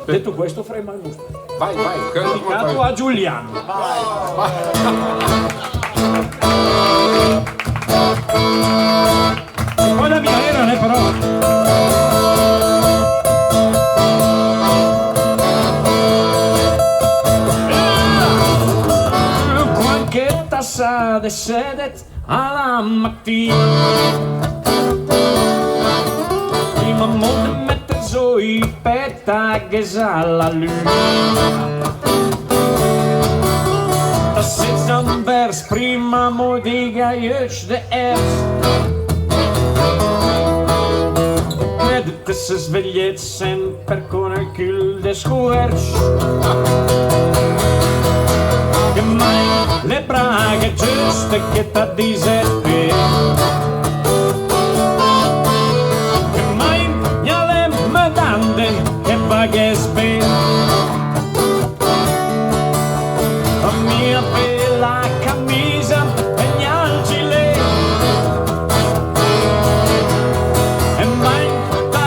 Detto questo, frema il gusto. Vai, Dedicato a Giuliano. E poi la mia era, però. Qualche tassa de sedet alla mattina. Prima molte mette zo i pettages alla luna. Da zitten vers prima modiga juist de ert. Credete se svegliet sempre con il cul de schuers. Che mai le braghe giuste che t'ha diserpe. Che mai le medande che vaghes ben. La mia bella camisa e gli algile. E mai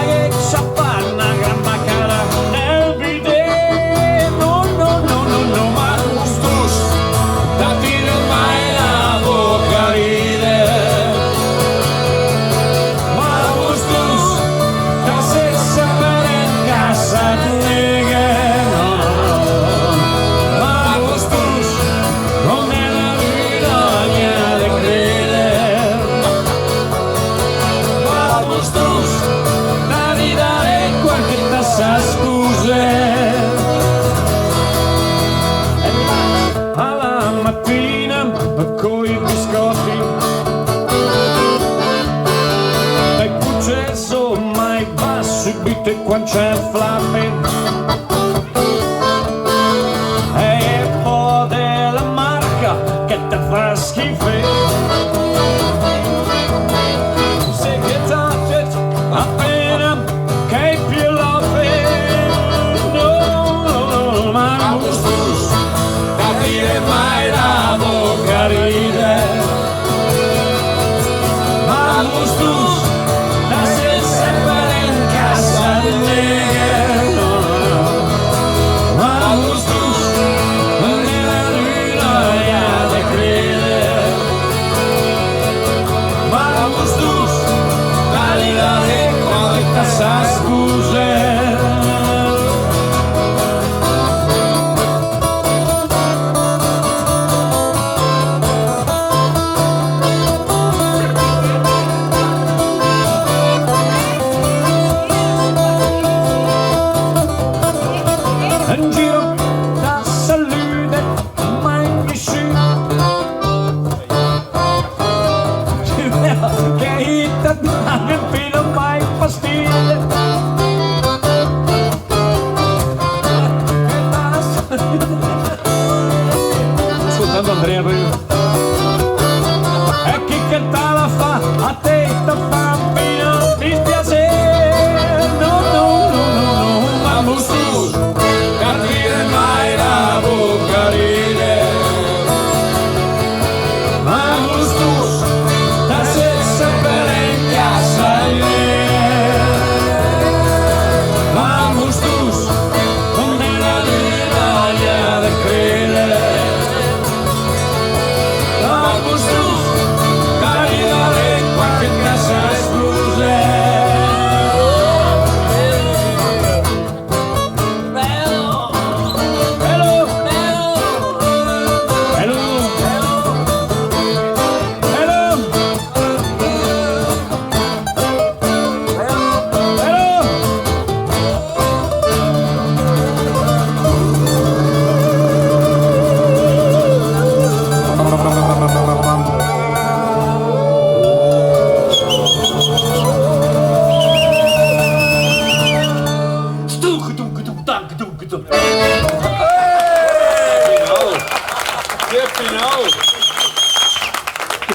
che c'appanna gran baccara nel bidet. No, no, no, no, no, ma gustos da dire mai la bocca ride. Ma gustos da se sapere in casa neghe. No, no, no, ma gustos come la bisogna de credere. Ma gustos da ridare qualche tassa scuse. Alla mattina coi biscotti e cucce insomma i va subito e qua c'è